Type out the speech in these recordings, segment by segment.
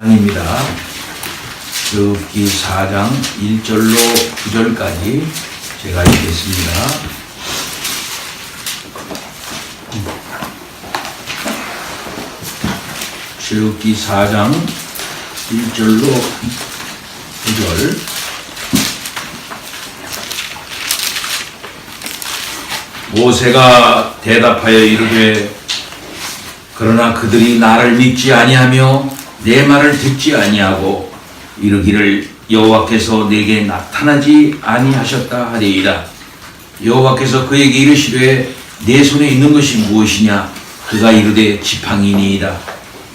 입니다. 출애굽기 4장 1절로 9절까지 제가 읽겠습니다. 출애굽기 4장 1절로 9절. 모세가 대답하여 이르되 그러나 그들이 나를 믿지 아니하며 내 말을 듣지 아니하고 이르기를 여호와께서 내게 나타나지 아니하셨다 하리이다. 여호와께서 그에게 이르시되 내 손에 있는 것이 무엇이냐? 그가 이르되 지팡이니이다.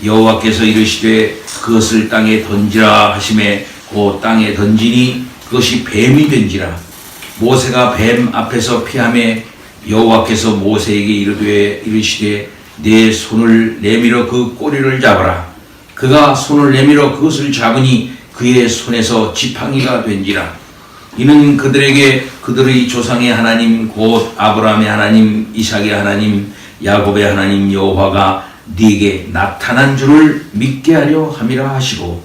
여호와께서 이르시되 그것을 땅에 던지라 하시매 곧 땅에 던지니 그것이 뱀이 된지라. 모세가 뱀 앞에서 피하매 여호와께서 모세에게 이르시되 내 손을 내밀어 그 꼬리를 잡아라. 그가 손을 내밀어 그것을 잡으니 그의 손에서 지팡이가 된지라. 이는 그들에게 그들의 조상의 하나님 곧 아브라함의 하나님, 이삭의 하나님, 야곱의 하나님 여호와가 네게 나타난 줄을 믿게 하려 함이라 하시고,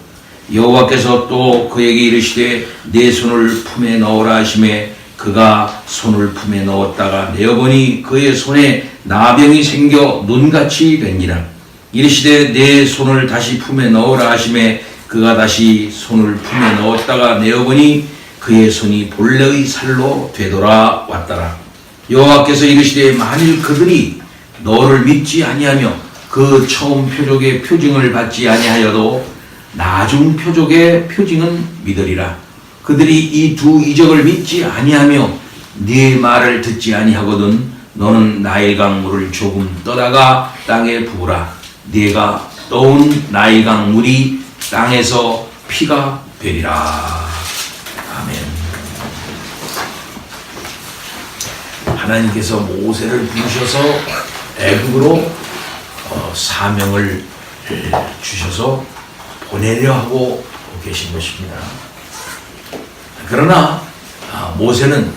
여호와께서 또 그에게 이르시되 내 손을 품에 넣으라 하시매 그가 손을 품에 넣었다가 내어보니 그의 손에 나병이 생겨 눈같이 된지라. 이르시되 내 손을 다시 품에 넣으라 하시매 그가 다시 손을 품에 넣었다가 내어보니 그의 손이 본래의 살로 되돌아왔더라. 여호와께서 이르시되 만일 그들이 너를 믿지 아니하며 그 처음 표적의 표징을 받지 아니하여도 나중 표적의 표징은 믿으리라. 그들이 이 두 이적을 믿지 아니하며 네 말을 듣지 아니하거든 너는 나일강 물을 조금 떠다가 땅에 부으라. 네가 떠온 나일강 물이 땅에서 피가 되리라. 아멘. 하나님께서 모세를 부르셔서 애굽으로 사명을 주셔서 보내려 하고 계신 것입니다. 그러나 모세는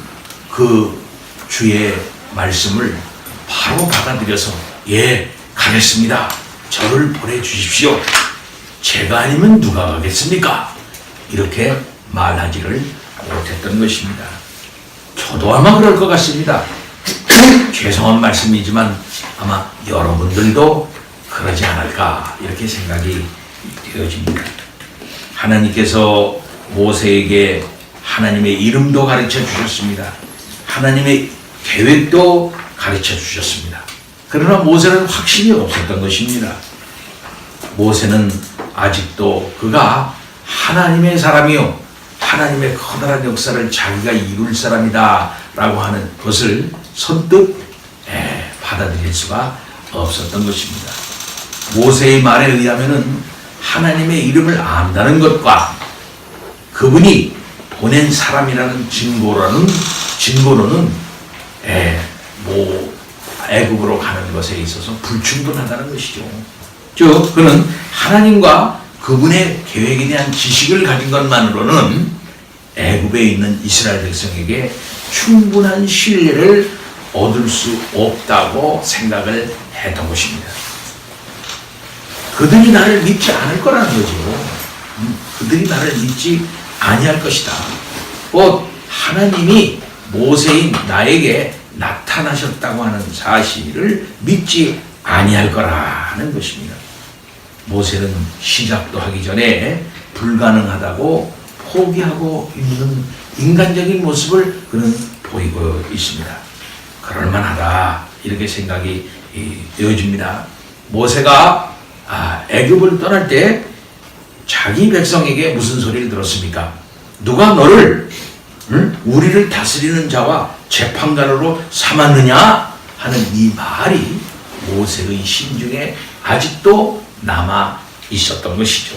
그 주의 말씀을 바로 받아들여서 예, 가겠습니다. 저를 보내주십시오. 제가 아니면 누가 가겠습니까? 이렇게 말하지를 못했던 것입니다. 저도 아마 그럴 것 같습니다. 죄송한 말씀이지만 아마 여러분들도 그러지 않을까 이렇게 생각이 되어집니다. 하나님께서 모세에게 하나님의 이름도 가르쳐 주셨습니다. 하나님의 계획도 가르쳐 주셨습니다. 그러나 모세는 확신이 없었던 것입니다. 모세는 아직도 그가 하나님의 사람이요 하나님의 커다란 역사를 자기가 이룰 사람이다 라고 하는 것을 선뜻 받아들일 수가 없었던 것입니다. 모세의 말에 의하면은 하나님의 이름을 안다는 것과 그분이 보낸 사람이라는 증거로는 애굽으로 가는 것에 있어서 불충분하다는 것이죠. 즉 그는 하나님과 그분의 계획에 대한 지식을 가진 것만으로는 애굽에 있는 이스라엘 백성에게 충분한 신뢰를 얻을 수 없다고 생각을 했던 것입니다. 그들이 나를 믿지 않을 거라는 거죠. 그들이 나를 믿지 아니할 것이다. 하나님이 모세인 나에게 나타나셨다고 하는 사실을 믿지 아니할 거라는 것입니다. 모세는 시작도 하기 전에 불가능하다고 포기하고 있는 인간적인 모습을 그는 보이고 있습니다. 그럴만하다 이렇게 생각이 되어집니다. 모세가 애굽을 떠날 때 자기 백성에게 무슨 소리를 들었습니까? 누가 너를 우리를 다스리는 자와 재판관으로 삼았느냐 하는 이 말이 모세의 심중에 아직도 남아 있었던 것이죠.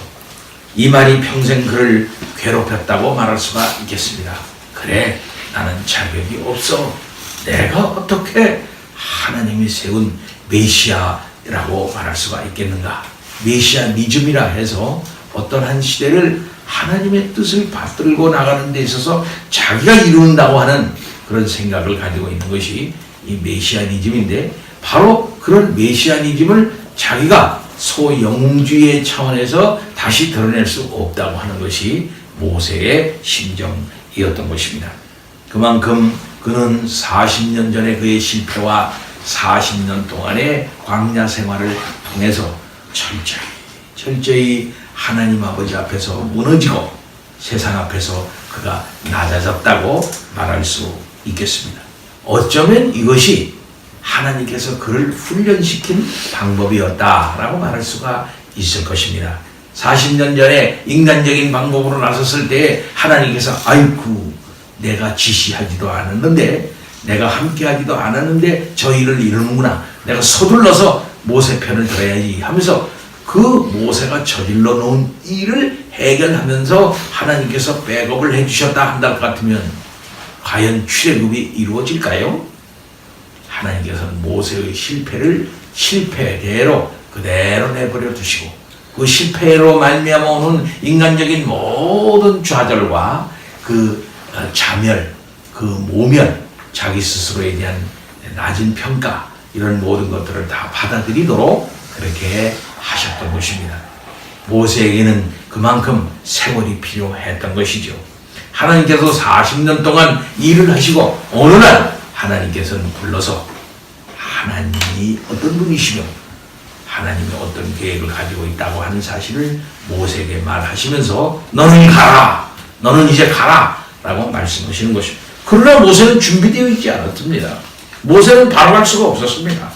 이 말이 평생 그를 괴롭혔다고 말할 수가 있겠습니다. 그래, 나는 자격이 없어. 내가 어떻게 하나님이 세운 메시아라고 말할 수가 있겠는가? 메시아니즘이라 해서 어떤 한 시대를 하나님의 뜻을 받들고 나가는 데 있어서 자기가 이룬다고 하는 그런 생각을 가지고 있는 것이 이 메시아니즘인데, 바로 그런 메시아니즘을 자기가 소영웅주의 차원에서 다시 드러낼 수 없다고 하는 것이 모세의 심정이었던 것입니다. 그만큼 그는 40년 전에 그의 실패와 40년 동안의 광야 생활을 통해서 철저히 하나님 아버지 앞에서 무너지고 세상 앞에서 그가 낮아졌다고 말할 수 있겠습니다. 어쩌면 이것이 하나님께서 그를 훈련시킨 방법이었다라고 말할 수가 있을 것입니다. 40년 전에 인간적인 방법으로 나섰을 때 하나님께서 아이고 내가 지시하지도 않았는데 내가 함께하지도 않았는데 저 일을 이루는구나. 내가 서둘러서 모세 편을 들어야지 하면서 그 모세가 저질러 놓은 일을 해결하면서 하나님께서 백업을 해주셨다 한다 같으면 과연 출애굽이 이루어질까요? 하나님께서는 모세의 실패를 실패대로 그대로 내버려 두시고 그 실패로 말미암아 오는 인간적인 모든 좌절과 그 자멸, 그 모멸, 자기 스스로에 대한 낮은 평가 이런 모든 것들을 다 받아들이도록 그렇게 하셨던 것입니다. 모세에게는 그만큼 세월이 필요했던 것이죠. 하나님께서 40년 동안 일을 하시고 어느 날 하나님께서는 불러서 하나님이 어떤 분이시며 하나님이 어떤 계획을 가지고 있다고 하는 사실을 모세에게 말하시면서 너는 가라, 너는 이제 가라 라고 말씀하시는 것입니다. 그러나 모세는 준비되어 있지 않았습니다. 모세는 바로 갈 수가 없었습니다.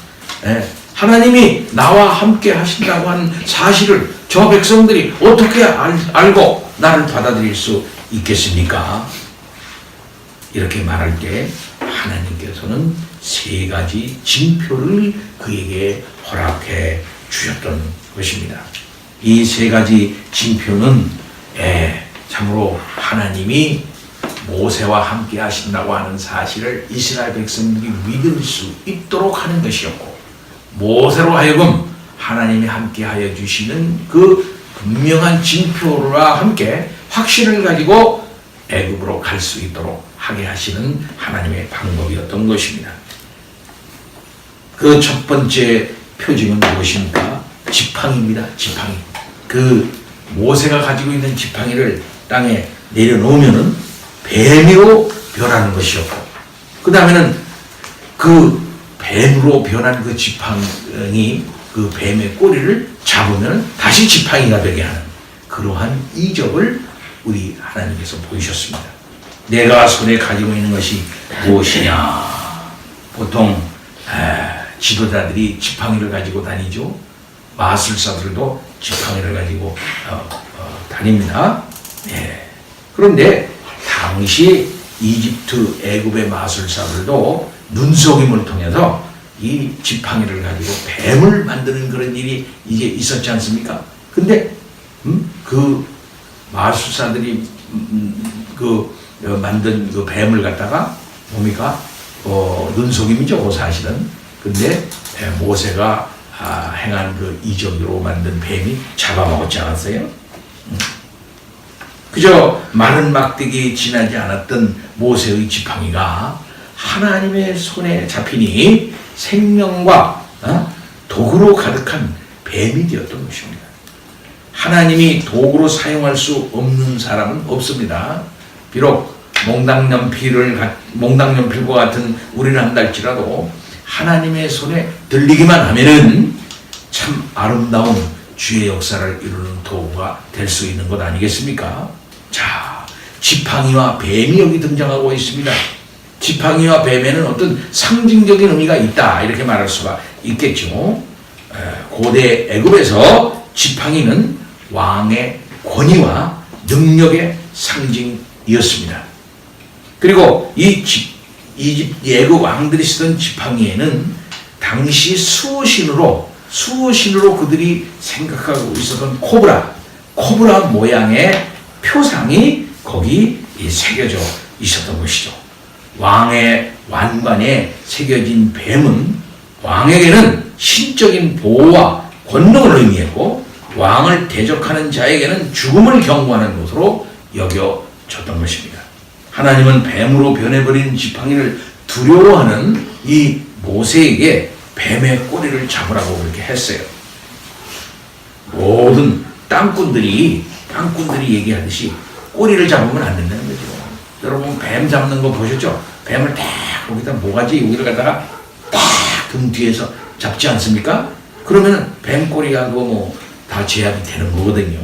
하나님이 나와 함께 하신다고 하는 사실을 저 백성들이 어떻게 알고 나를 받아들일 수 있겠습니까? 이렇게 말할 때 하나님께서는 3가지 징표를 그에게 허락해 주셨던 것입니다. 이 3가지 징표는 참으로 하나님이 모세와 함께 하신다고 하는 사실을 이스라엘 백성들이 믿을 수 있도록 하는 것이었고 모세로 하여금 하나님이 함께 하여 주시는 그 분명한 징표와 함께 확신을 가지고 애굽으로 갈 수 있도록 하게 하시는 하나님의 방법이었던 것입니다. 그 첫 번째 표징은 무엇입니까? 지팡이입니다. 지팡이. 그 모세가 가지고 있는 지팡이를 땅에 내려놓으면은 뱀으로 변하는 것이었고 그 다음에는 그 뱀으로 변한 그 지팡이 그 뱀의 꼬리를 잡으면 다시 지팡이가 되게 하는 그러한 이적을 우리 하나님께서 보이셨습니다. 내가 손에 가지고 있는 것이 무엇이냐? 보통 지도자들이 지팡이를 가지고 다니죠. 마술사들도 지팡이를 가지고 다닙니다. 그런데 당시 이집트 애굽의 마술사들도 눈속임을 통해서 이 지팡이를 가지고 뱀을 만드는 그런 일이 이제 있었지 않습니까? 근데 그 마술사들이 그 만든 그 뱀을 갖다가 뭡니까? 눈속임이죠, 그 사실은. 근데 모세가 행한 그 이적으로 만든 뱀이 잡아먹었지 않았어요? 그저 마른 막대기에 지나지 않았던 모세의 지팡이가 하나님의 손에 잡히니 생명과 도구로 가득한 뱀이 되었던 것입니다. 하나님이 도구로 사용할 수 없는 사람은 없습니다. 비록 몽당연필과 같은 우리를 한달지라도 하나님의 손에 들리기만 하면은 참 아름다운 주의 역사를 이루는 도구가 될 수 있는 것 아니겠습니까? 자, 지팡이와 뱀이 여기 등장하고 있습니다. 지팡이와 뱀에는 어떤 상징적인 의미가 있다 이렇게 말할 수가 있겠죠. 고대 애굽에서 지팡이는 왕의 권위와 능력의 상징이었습니다. 그리고 이 애굽 왕들이 쓰던 지팡이에는 당시 수호신으로 그들이 생각하고 있었던 코브라 모양의 표상이 거기 새겨져 있었던 것이죠. 왕의 왕관에 새겨진 뱀은 왕에게는 신적인 보호와 권능을 의미했고 왕을 대적하는 자에게는 죽음을 경고하는 것으로 여겨졌던 것입니다. 하나님은 뱀으로 변해버린 지팡이를 두려워하는 이 모세에게 뱀의 꼬리를 잡으라고 그렇게 했어요. 모든 땅꾼들이 얘기하듯이 꼬리를 잡으면 안 된다는 거죠. 여러분 뱀 잡는 거 보셨죠? 뱀을 딱 거기다 모가지 여기를 갖다가 딱 등 뒤에서 잡지 않습니까? 그러면은 뱀 꼬리하고 뭐 다 제압이 되는 거거든요.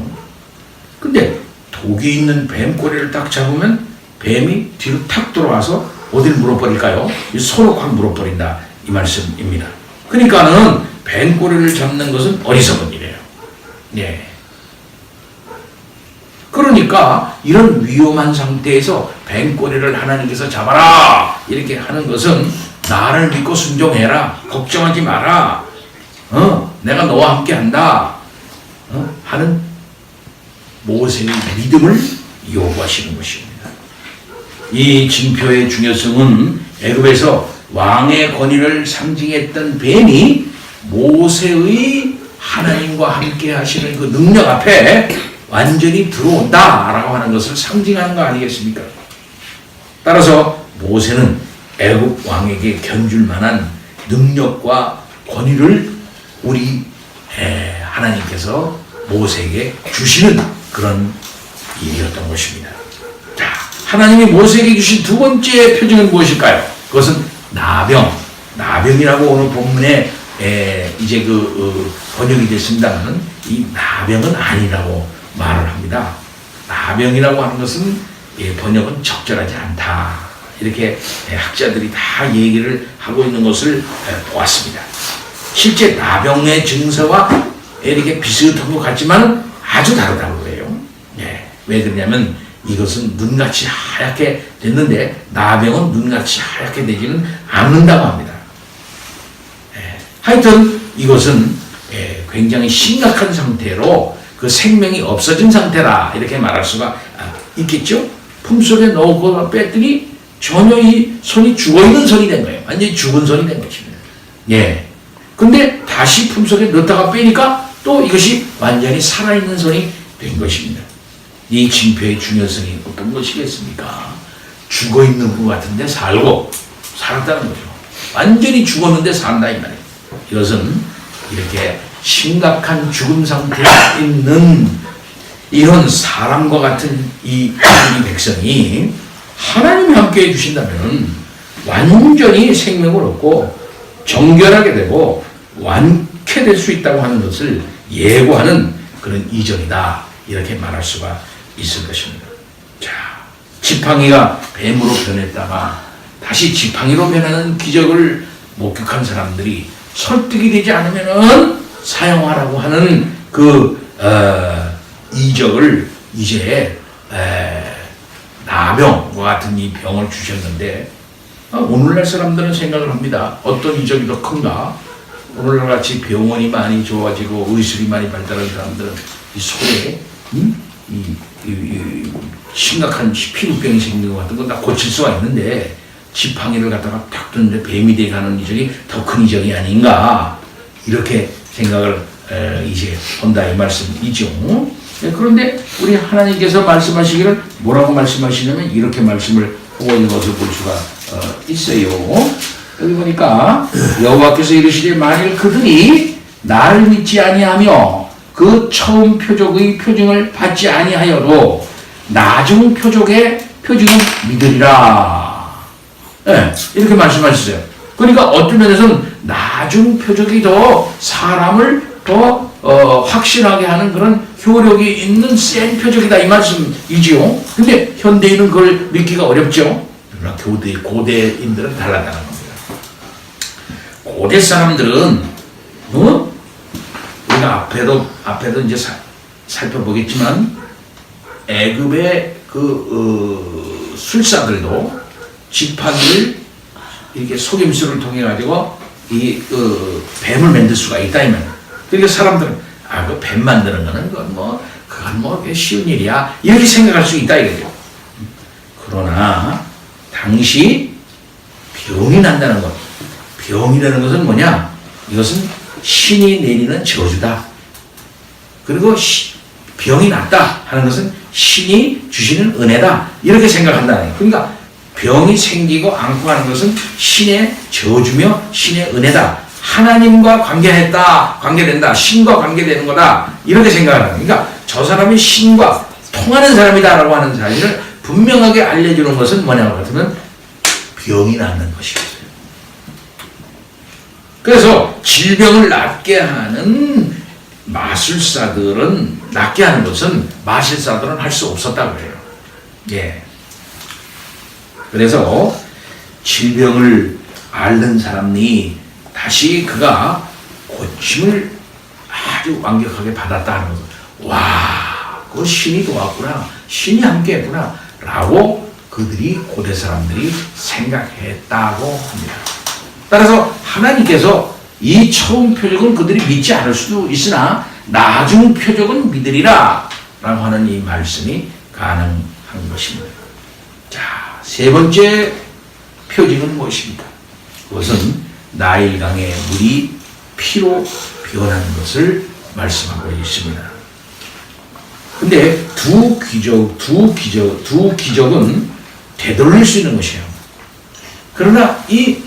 근데 독이 있는 뱀 꼬리를 딱 잡으면 뱀이 뒤로 탁 돌아와서 어딜 물어버릴까요? 손을 확 물어버린다 이 말씀입니다. 그러니까는 뱀 꼬리를 잡는 것은 어리석은 일이에요. 예. 그러니까 이런 위험한 상태에서 뱀꼬리를 하나님께서 잡아라 이렇게 하는 것은 나를 믿고 순종해라, 걱정하지 마라, 내가 너와 함께 한다 하는 모세의 믿음을 요구하시는 것입니다. 이 징표의 중요성은 애굽에서 왕의 권위를 상징했던 뱀이 모세의 하나님과 함께 하시는 그 능력 앞에 완전히 들어온다라고 하는 것을 상징하는 거 아니겠습니까? 따라서 모세는 애굽 왕에게 견줄 만한 능력과 권위를 우리 하나님께서 모세에게 주시는 그런 일이었던 것입니다. 자, 하나님이 모세에게 주신 두 번째 표징은 무엇일까요? 그것은 나병이라고 오늘 본문에 이제 번역이 됐습니다만 이 나병은 아니라고 말을 합니다. 나병이라고 하는 것은 번역은 적절하지 않다. 이렇게 학자들이 다 얘기를 하고 있는 것을 보았습니다. 실제 나병의 증서와 이렇게 비슷한 것 같지만 아주 다르다고 해요. 왜 그러냐면 이것은 눈같이 하얗게 됐는데 나병은 눈같이 하얗게 되지는 않는다고 합니다. 하여튼 이것은 굉장히 심각한 상태로 그 생명이 없어진 상태라 이렇게 말할 수가 있겠죠. 품속에 넣고 뺐더니 전혀 이 손이 죽어있는 손이 된 거예요. 완전히 죽은 손이 된 것입니다. 근데 다시 품속에 넣다가 빼니까 또 이것이 완전히 살아있는 손이 된 것입니다. 이 징표의 중요성이 어떤 것이겠습니까? 죽어있는 것 같은데 살았다는 거죠. 완전히 죽었는데 산다 이 말이에요. 이것은 이렇게 심각한 죽음 상태에 있는 이런 사람과 같은 이 백성이 하나님이 함께 해주신다면 완전히 생명을 얻고 정결하게 되고 완쾌될 수 있다고 하는 것을 예고하는 그런 이정이다 이렇게 말할 수가 있을 것입니다. 자, 지팡이가 뱀으로 변했다가 다시 지팡이로 변하는 기적을 목격한 사람들이 설득이 되지 않으면은 사용하라고 하는 이적을 이제 나병과 같은 이 병을 주셨는데 오늘날 사람들은 생각을 합니다. 어떤 이적이 더 큰가? 오늘날 같이 병원이 많이 좋아지고 의술이 많이 발달한 사람들은 이 손에 이 심각한 피부병이 생긴 것 같은 건 다 고칠 수가 있는데 지팡이를 갖다가 탁 두는데 뱀이 돼가는 이적이 더 큰 이적이 아닌가 이렇게 생각을 이제 한다 이 말씀이죠. 그런데 우리 하나님께서 말씀하시기를 뭐라고 말씀하시냐면 이렇게 말씀을 하고 있는 것을 볼 수가 있어요. 여기 보니까 여호와께서 이르시되 만일 그들이 나를 믿지 아니하며 그 처음 표적의 표징을 받지 아니하여도 나중 표적의 표징은 믿으리라. 이렇게 말씀하셨어요. 그러니까 어떤 면에서는 나중 표적이 더 사람을 더 확신하게 하는 그런 효력이 있는 센 표적이다 이 말씀이지요. 근데 현대인은 그걸 믿기가 어렵죠. 그러나 고대인들은 달랐다는 겁니다. 고대 사람들은 우리가 앞에도 이제 살펴보겠지만 애굽의 술사들도 지팡이를 이렇게 속임수를 통해 가지고 이 뱀을 만들 수가 있다 이 말이에요. 그러니까 사람들은 그 뱀 만드는 거는 그건 뭐 쉬운 일이야 이렇게 생각할 수 있다 이거죠. 그러나 당시 병이 난다는 것, 병이라는 것은 뭐냐? 이것은 신이 내리는 저주다. 그리고 병이 났다 하는 것은 신이 주시는 은혜다 이렇게 생각한다. 그러니까 병이 생기고 않고 하는 것은 신의 저주며 신의 은혜다 하나님과 관계된다. 신과 관계되는 거다. 이렇게 생각하는 거예요. 그러니까 저 사람이 신과 통하는 사람이다라고 하는 사실을 분명하게 알려주는 것은 뭐냐고 같으면 병이 낫는 것이었어요. 그래서 질병을 낫게 하는 마술사들은 낫게 하는 것은 마술사들은 할 수 없었다고 해요. 예. 그래서 질병을 앓는 사람이 다시 그가 고침을 아주 완벽하게 받았다는 것을 와, 그 신이 도왔구나, 신이 함께했구나 라고 그들이 고대 사람들이 생각했다고 합니다. 따라서 하나님께서 이 처음 표적은 그들이 믿지 않을 수도 있으나 나중 표적은 믿으리라 라고 하는 이 말씀이 가능한 것입니다. 자, 세 번째 표징은 무엇입니까? 그것은 나일강의 물이 피로 변하는 것을 말씀하고 있습니다. 근데 두 기적은 되돌릴 수 있는 것이에요. 그러나 이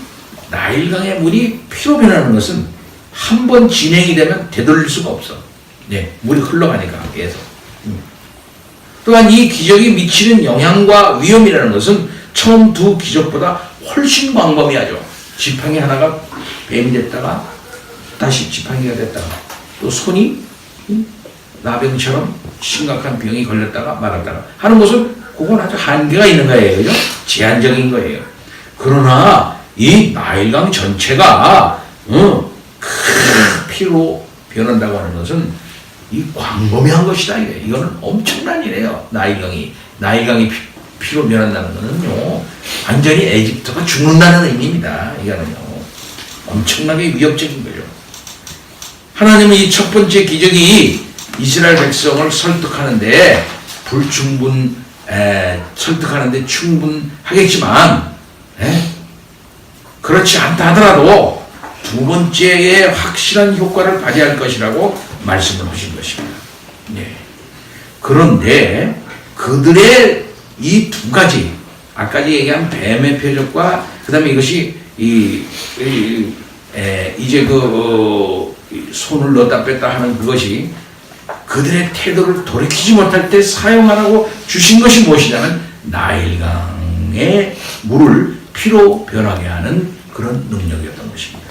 나일강의 물이 피로 변하는 것은 한 번 진행이 되면 되돌릴 수가 없어. 네, 물이 흘러가니까 계속. 또한 이 기적이 미치는 영향과 위험이라는 것은 처음 두 기적보다 훨씬 광범위하죠. 지팡이 하나가 뱀이 됐다가 다시 지팡이가 됐다가 또 손이 나병처럼 심각한 병이 걸렸다가 말았다가 하는 것은 그건 아주 한계가 있는 거예요. 그죠? 제한적인 거예요. 그러나 이 나일강 전체가 큰 피로 변한다고 하는 것은 이 광범위한 것이다. 이거는 엄청난 일이에요. 나일강이 피로 변한다는 것은요, 완전히 에집트가 죽는다는 의미입니다. 이거는요, 엄청나게 위협적인 거죠. 하나님은 이 첫 번째 기적이 이스라엘 백성을 설득하는데 설득하는데 충분하겠지만, 그렇지 않다 하더라도 두 번째에 확실한 효과를 발휘할 것이라고 말씀을 하신 것입니다. 네. 그런데 그들의 이 두 가지, 아까 얘기한 뱀의 표적과 그 다음에 이것이 이제 손을 넣었다 뺐다 하는 그것이 그들의 태도를 돌이키지 못할 때 사용하라고 주신 것이 무엇이냐면 나일강의 물을 피로 변하게 하는 그런 능력이었던 것입니다.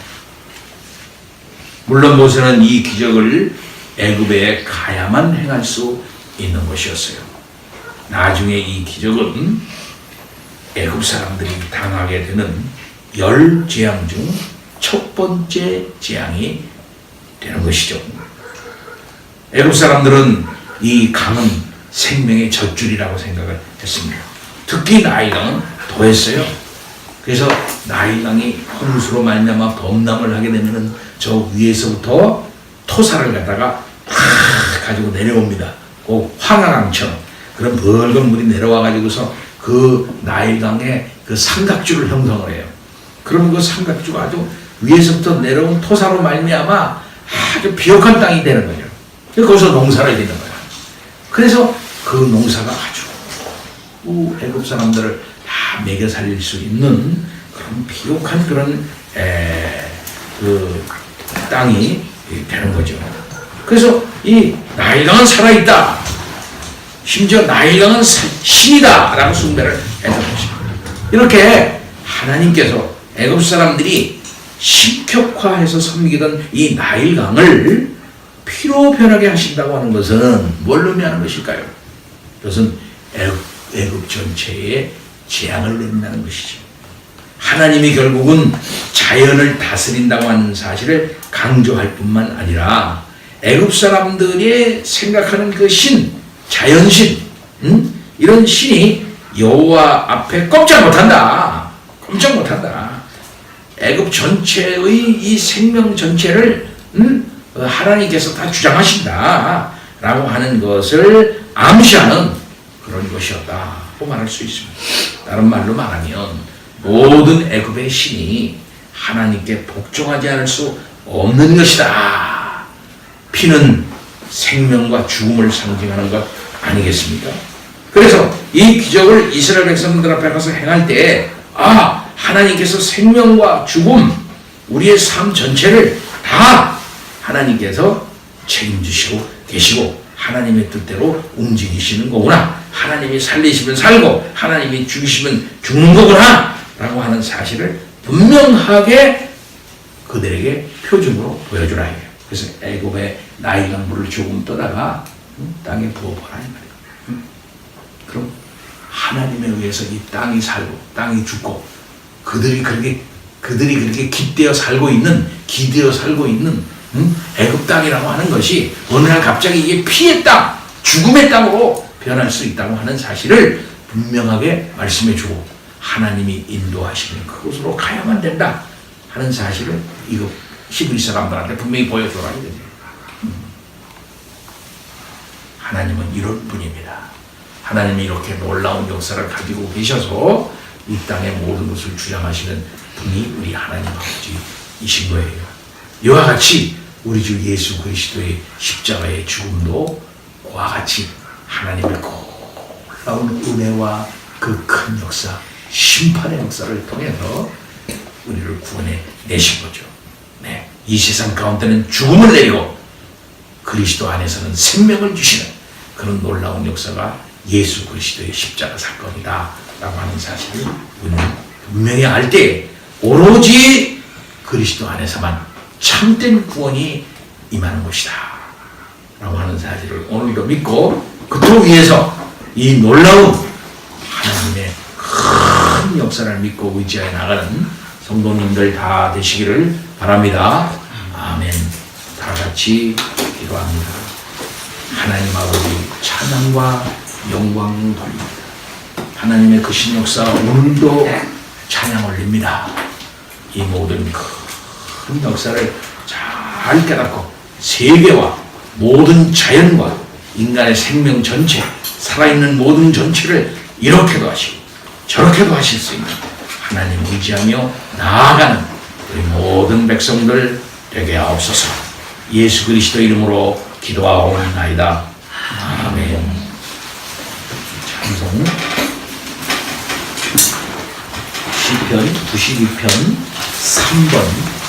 물론 모세는 이 기적을 애굽에 가야만 행할 수 있는 것이었어요. 나중에 이 기적은 애굽 사람들이 당하게 되는 10재앙 중 첫 번째 재앙이 되는 것이죠. 애굽 사람들은 이 강은 생명의 젖줄이라고 생각을 했습니다. 특히 나일강은 더했어요. 그래서 나일강이 홍수로 말미암아 범람을 하게 되면은 저 위에서부터 토사를 갖다가 가지고 내려옵니다. 그 황하강처럼 그런 붉은 물이 내려와 가지고서 그 나일강의 그 삼각줄을 형성을 해요. 그러면 그 삼각주가 아주 위에서부터 내려온 토사로 말미암아 아주 비옥한 땅이 되는 거죠. 거기서 농사를 짓는 거예요. 그래서 그 농사가 아주 애굽 사람들을 다 먹여 살릴 수 있는 그런 비옥한 그런 그 땅이 되는 거죠. 그래서 이 나일강은 살아있다. 심지어 나일강은 신이다 라고 숭배를 했던 것입니다. 이렇게 하나님께서 애굽 사람들이 신격화해서 섬기던 이 나일강을 피로 변하게 하신다고 하는 것은 뭘 의미하는 것일까요? 그것은 애굽 전체에 재앙을 내린다는 것이죠. 하나님이 결국은 자연을 다스린다고 하는 사실을 강조할 뿐만 아니라 애굽 사람들이 생각하는 그 신, 자연신, 이런 신이 여호와 앞에 꼼짝 못한다. 꼼짝 못한다. 애굽 전체의 이 생명 전체를 하나님께서 다 주장하신다 라고 하는 것을 암시하는 그런 것이었다고 말할 수 있습니다. 다른 말로 말하면 모든 애굽의 신이 하나님께 복종하지 않을 수 없는 것이다. 피는 생명과 죽음을 상징하는 것 아니겠습니까? 그래서 이 기적을 이스라엘 백성들 앞에 가서 행할 때 하나님께서 생명과 죽음, 우리의 삶 전체를 다 하나님께서 책임지시고 계시고 하나님의 뜻대로 움직이시는 거구나. 하나님이 살리시면 살고 하나님이 죽이시면 죽는 거구나 라고 하는 사실을 분명하게 그들에게 표준으로 보여주라 해요. 그래서 애굽의 나일 강물을 조금 떠다가 땅에 부어보라 이 말이에요. 그럼 하나님에 의해서 이 땅이 살고 땅이 죽고 그들이 그렇게 기대어 살고 있는 애굽 땅이라고 하는 것이 어느 날 갑자기 이게 피의 땅, 죽음의 땅으로 변할 수 있다고 하는 사실을 분명하게 말씀해 주고 하나님이 인도하시면 그곳으로 가야만 된다 하는 사실을 이거 히브리 사람들한테 분명히 보여줘라 이거죠. 하나님은 이런 분입니다. 하나님이 이렇게 놀라운 역사를 가지고 계셔서 이 땅의 모든 것을 주장하시는 분이 우리 하나님 아버지이신 거예요. 이와 같이 우리 주 예수 그리스도의 십자가의 죽음도 그와 같이 하나님의 놀라운 은혜와 그 큰 역사, 심판의 역사를 통해서 우리를 구원해 내신 거죠. 네, 이 세상 가운데는 죽음을 내리고 그리스도 안에서는 생명을 주시는 그런 놀라운 역사가 예수 그리스도의 십자가 사건이다 라고 하는 사실을 우리는 분명히 알 때 오로지 그리스도 안에서만 참된 구원이 임하는 것이다 라고 하는 사실을 오늘도 믿고 그토록 위해서 이 놀라운 하나님의 큰 역사를 믿고 의지하여 나가는 성도님들 다 되시기를 바랍니다. 아멘. 다 같이 기도합니다. 하나님 아버지 찬양과 영광 돌립니다. 하나님의 그 신역사 오늘도 찬양 올립니다. 이 모든 큰 역사를 잘 깨닫고 세계와 모든 자연과 인간의 생명 전체 살아있는 모든 전체를 이렇게도 하시고 저렇게도 하실 수 있는 하나님 의지하며 나아가는 우리 모든 백성들 되게 하옵소서. 예수 그리스도 이름으로 기도하옵나이다. 아멘. 찬송 시편 92편 3번